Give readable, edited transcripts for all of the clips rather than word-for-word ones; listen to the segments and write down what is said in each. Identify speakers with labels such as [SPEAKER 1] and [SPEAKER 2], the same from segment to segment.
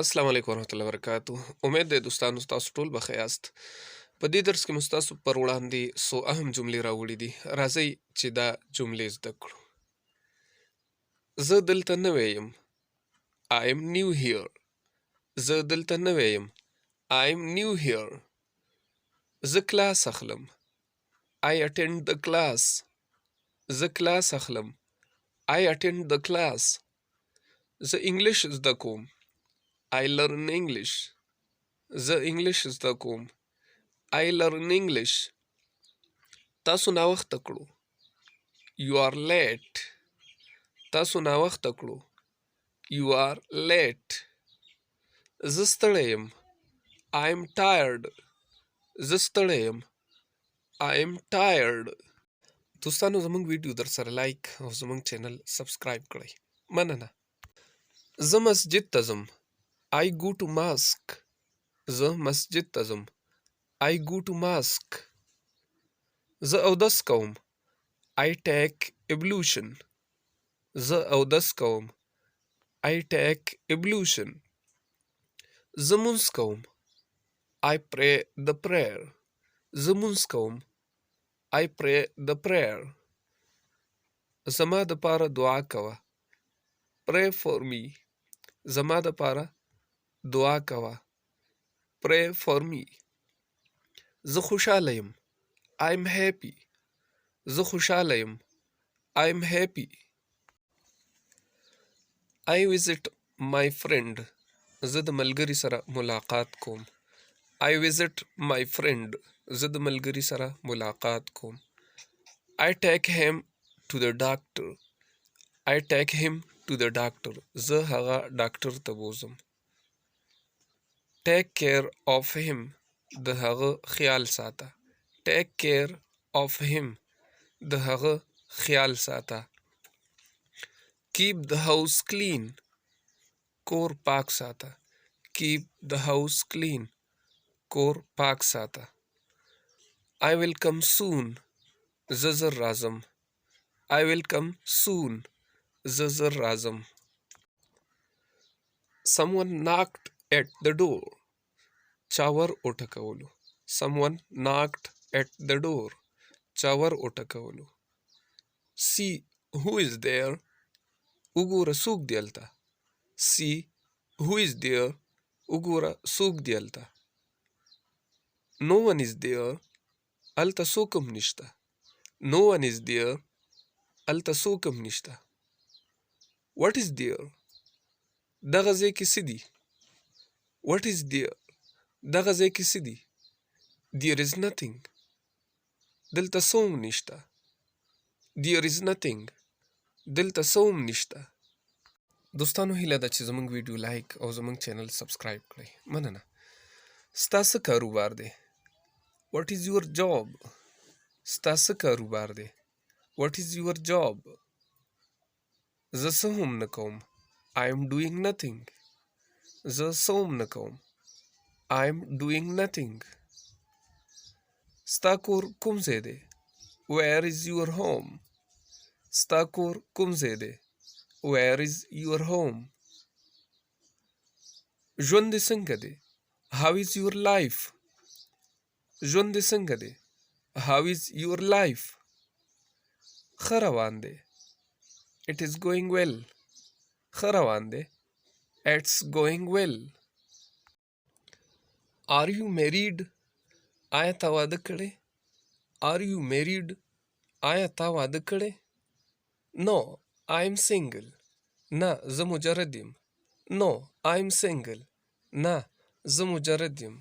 [SPEAKER 1] السلام علیکم ورحمۃ اللہ وبرکاتہ. امید دی دوستانو تاسو ټول به ښه یاست. په دې درس کې مو ستاسو پر وړاندې څو اهم جملې راوړي دي. راځئ چې دا جملې زده کړو. زه دلته نوی یم. I am new here. زه دلته نوی یم. I am new here. زه کلاس اخلم. I attend the class. زه کلاس اخلم. I attend the class. زه انګلیش زده کوم. I learn English. زه انګلیش زده کوم. I learn English. تاسو ناوخته کړو. You are late. تاسو ناوخته کړو. You are late. زه ستړی یم. I am tired. زه ستړی یم. I am tired. دوستانو زموږ ویډیو در سره لایک او زموږ چینل سبسکرایب کړئ. مننه. زه مسجد ته ځم. I go to mosque. زه مسجد ته ځم. I go to mosque. زه اودس کوم. I take ablution. زه اودس کوم. I take ablution. زه مونځ کوم. I pray the prayer. زه مونځ کوم. I pray the prayer. زما د پاره دعا کوه. Pray for me. زما د پاره دعا کوه. Pray for me. زه خوشاله یم. I'm happy. زه خوشاله یم. I'm happy. I visit my friend. زه د ملګري سره ملاقات کوم. I visit my friend. زه د ملګري سره ملاقات کوم. I take him to the doctor. I take him to the doctor. زه هغه ډاکټر ته بوزم. Take care of him. د هغه خیال ساته. Take care of him. د هغه خیال ساته. Keep the house clean. کور پاک ساته. Keep the house clean. کور پاک ساته. I will come soon. زه زر راځم. I will come soon. زه زر راځم. Someone knocked at the door. چاور وټکولو. Someone knocked at the door. چاور وټکولو. See who is there. وګوره څوک دی هلته. See who is there. وګوره څوک دی هلته. No one is there. هلته څوک هم نشته. No one is there. هلته څوک هم نشته. What is there. دغه ځای کې څه دي. What is there. دغه ځای کې څه دي. There is nothing. دلته څه هم نشته. There is nothing. دلته څه هم نشته. دوستانو هیله ده چې زموږ ویډیو لایک او زموږ چینل سبسکرایب کړئ. مننه. ستا څه کاروبار دی. What is your job. ستا څه کاروبار دی. What is your job. زه څه هم نه کوم. I am doing nothing. زه څه هم نه کوم. I am doing nothing. ستا کور کوم ځای دی. Where is your home. ستا کور کوم ځای دی. Where is your home. ژوند دې څنګه دی. How is your life. ژوند دې څنګه دی. How is your life. ښه روان دی. It is going well. ښه روان دی. It's going well. Are you married. آیا تا واده کړی. Are you married. آیا تا واده کړی. No, I am single. نه زه مجرد یم. No, I am single. نه زه مجرد یم.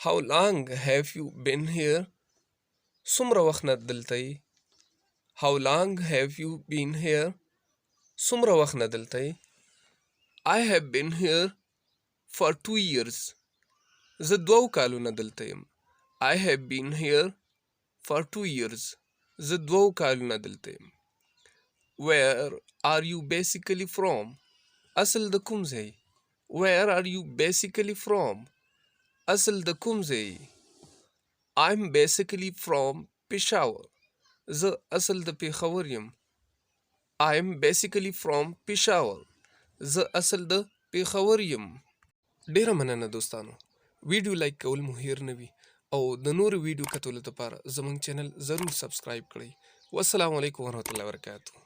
[SPEAKER 1] How long have you been here. څومره وخت نه دلته یې. How long have you been here. څومره وخت نه دلته یې. I have been here for 2 years. زه 2 کالونه دلته یم. I have been here for 2 years. زه 2 کالونه دلته یم. Where are you basically from. اصل د کوم ځای. Where are you basically from. اصل د کوم ځای. I'm basically from Peshawar. زه اصل د پېښور یم. I'm basically from Peshawar. زه اصل د پېښور یم. ډیره مننه دوستانو. ویډیو لایک کول مو هیر نه وي او د نورو ویډیو کتلو لپاره زموږ چینل ضرور سبسکرایب کړئ. والسلام علیکم ورحمة الله وبرکاته.